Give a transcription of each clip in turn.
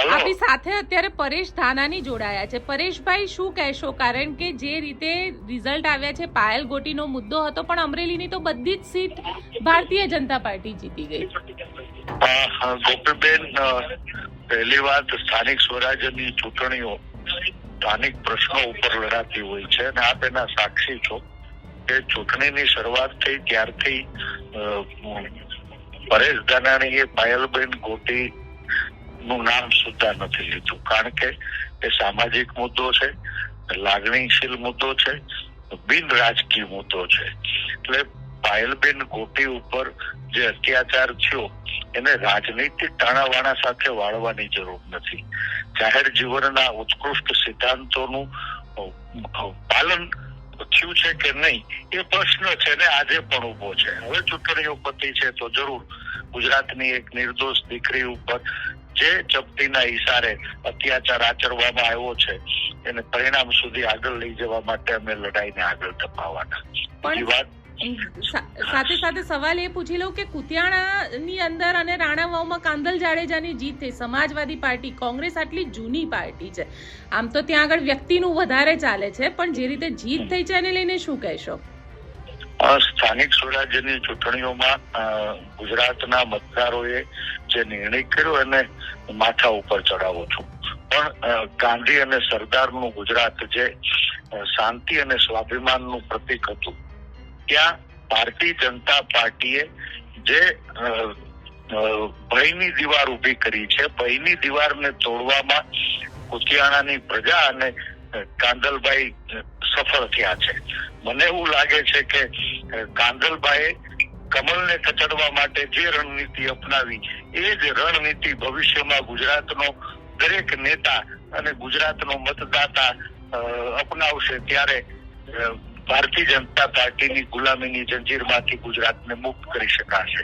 આપણી સાથે અત્યારે પરેશ ધાનાની જોડાયા છે. પરેશભાઈ, શું કહેશો? કારણ કે જે રીતે રિઝલ્ટ આવ્યા છે, પાયલ ગોટીનો મુદ્દો હતો, પણ અમરેલીની તો બધી જ સીટ ભારતીય જનતા પાર્ટી જીતી ગઈ. ગોપીબેન, પહેલી વાત, સ્થાનિક સ્વરાજ્યની ચૂંટણીઓ સ્થાનિક પ્રશ્નો ઉપર લડાતી હોય છે અને આપ એના સાક્ષી છો કે ચૂંટણીની શરૂઆત થઈ ત્યારથી પરેશ ધાનાણીએ પાયલબેન ગોટી નું નામ સુદ્ધા નથી લીધું, કારણ કે એ સામાજિક મુદ્દો છે, લાગણીશીલ મુદ્દો છે, બિન રાજકીય મુદ્દો છે. એટલે પાયલબેન ગોટી ઉપર જે અત્યાચાર થયો એને રાજનૈતિક તાણાવાણા સાથે વાળવાની જરૂર નથી. જાહેર જીવનના ઉત્કૃષ્ટ સિદ્ધાંતોનું પાલન થયું છે કે નહીં એ પ્રશ્ન છે ને આજે પણ ઉભો છે. હવે ચૂંટણીઓ પતી છે તો જરૂર ગુજરાતની એક નિર્દોષ દીકરી ઉપર જે ચપટીના ઈશારે અત્યાચાર આચરવામાં આવ્યો છે એને પરિણામ સુધી આગળ લઈ જવા માટે અમે લડાઈને આગળ ધપાવવાના. બીજી વાત, સાથે સાથે સવાલ એ પૂછી લઉં કે કુતિયાણાની અંદર અને રાણાવાવમાં કાંદલ જાડેજાની જીત થઈ. સમાજવાદી પાર્ટી, કોંગ્રેસ આટલી જૂની પાર્ટી છે, આમ તો ત્યાં આગળ વ્યક્તિનું વધારે ચાલે છે, પણ જે રીતે જીત થઈ છે એને લઈને શું કહેશો? સ્થાનિક સ્વરાજ્યની ચૂંટણીઓમાં ગુજરાતના મતદારોએ જે નિર્ણય કર્યો એને માથા ઉપર ચડાવું છું, પણ ગાંધી અને સરદારનું ગુજરાત જે શાંતિ અને સ્વાભિમાનનું પ્રતીક હતું, ત્યાં ભારતીય જનતા પાર્ટીએ જે ભયની દીવાર ઉભી કરી છે, ભયની દીવારને તોડવામાં કુતિયાણાની પ્રજા અને કાંદલભાઈ સફળ થયા છે. મને એવું લાગે છે કે કાંદલભાઈએ કમલને કચડવા માટે જે રણનીતિ અપનાવી એ જ રણનીતિ ભવિષ્યમાં ગુજરાતનો દરેક નેતા અને ગુજરાતનો મતદાતા અપનાવશે, ત્યારે ભારતીય જનતા પાર્ટીની ગુલામીની જંજીરમાંથી ગુજરાતને મુક્ત કરી શકાશે.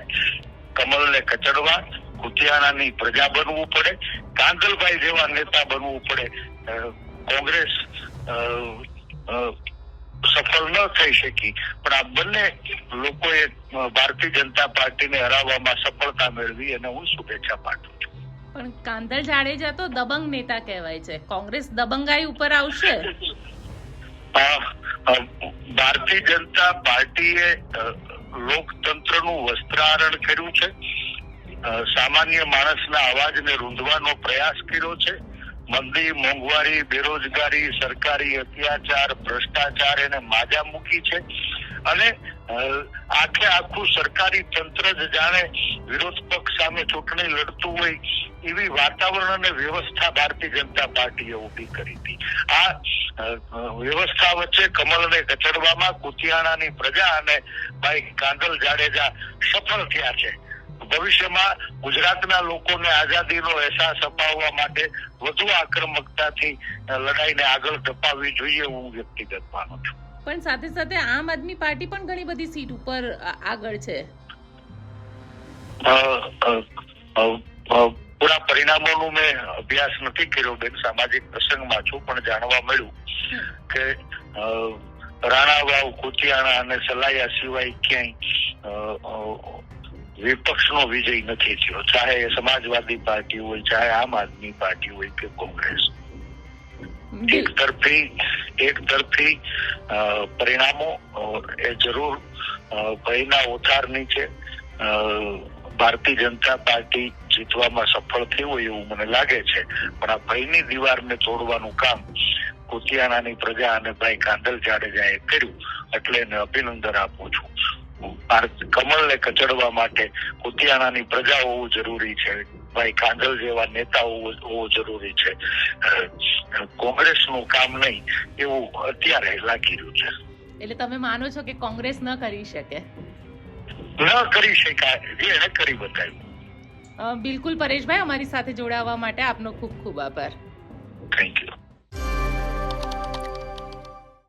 કમલને કચડવા કુતિયાણાની પ્રજા બનવું પડે, કાંદલભાઈ જેવા નેતા બનવું પડે. કોંગ્રેસ સફળ ન થઈ શકી, પણ આ બંને લોકોએ ભારતીય જનતા પાર્ટીને હરાવવામાં સફળતા મેળવી અને હું શુભેચ્છા પાઠવું છું. પણ કાંદલ જાડેજા તો દબંગ નેતા કહેવાય છે, કોંગ્રેસ દબંગાઈ ઉપર આવશે? ભારતીય જનતા પાર્ટીએ લોકતંત્રનું વસ્ત્રાહરણ કર્યું છે, સામાન્ય માણસના અવાજને રૂંધવાનો પ્રયાસ કર્યો છે. મંદી, મોંઘવારી, બેરોજગારી, સરકારી અત્યાચાર, ભ્રષ્ટાચાર એને માજા મૂકી છે અને આખે આખું સરકારી તંત્ર જ જાણે વિરોધ પક્ષ સામે ચૂંટણી લડતું હોય એવી વાતાવરણ અને વ્યવસ્થા ભારતીય જનતા પાર્ટીએ ઉભી કરી હતી. આ વ્યવસ્થા વચ્ચે કમલને કચડવામાં કુતિયાણાની પ્રજા અને ભાઈ કાંદલ જાડેજા સફળ થયા છે. ભવિષ્યમાં ગુજરાતના લોકોને આઝાદીનો અહેસાસ અપાવવા માટે વધુ આક્રમકતાથી લડાઈને આગળ ધપાવવી જોઈએ, હું વ્યક્તિગત માનું છું. પણ સાથે સાથે આમ આદમી પાર્ટી પણ ઘણી બધી સીટ ઉપર આગળ છે. પૂરા પરિણામોનું મેં અભ્યાસ નથી કર્યો બેન, સામાજિક પ્રસંગમાં છું, પણ જાણવા મળ્યું કે રાણાવાવ, કુતિયાણા અને સલાયા સિવાય ક્યાંય વિપક્ષનો વિજય નથી થયો, ચાહે સમાજવાદી પાર્ટી હોય, ચાહે આમ આદમી પાર્ટી હોય કે કોંગ્રેસ. એક તરફી પરિણામો એ જરૂર ભયના ઓથારની છે. ભારતીય જનતા પાર્ટી જીતવામાં સફળ થઈ હોય એવું મને લાગે છે, પણ આ ભયની દીવારને તોડવાનું કામ કુતિયાણાની પ્રજા અને ભાઈ કાંદલ જાડેજાએ કર્યું, એટલે એને અભિનંદન આપું છું. કમલને કચડવા માટે કુતિયાણાની પ્રજા હોવું જરૂરી છે, ભાઈ કાંદલ જેવા નેતા હોવું જરૂરી છે. કોંગ્રેસનું કામ નહીં એવું અત્યારે લાગી રહ્યું છે. એટલે તમે માનો છો કે કોંગ્રેસ ન કરી શકે? ન કરી શકાય જે એને કરી બતાવ્યું. બિલકુલ પરેશભાઈ, અમારી સાથે જોડાવા માટે આપનો ખૂબ ખૂબ આભાર. Thank you.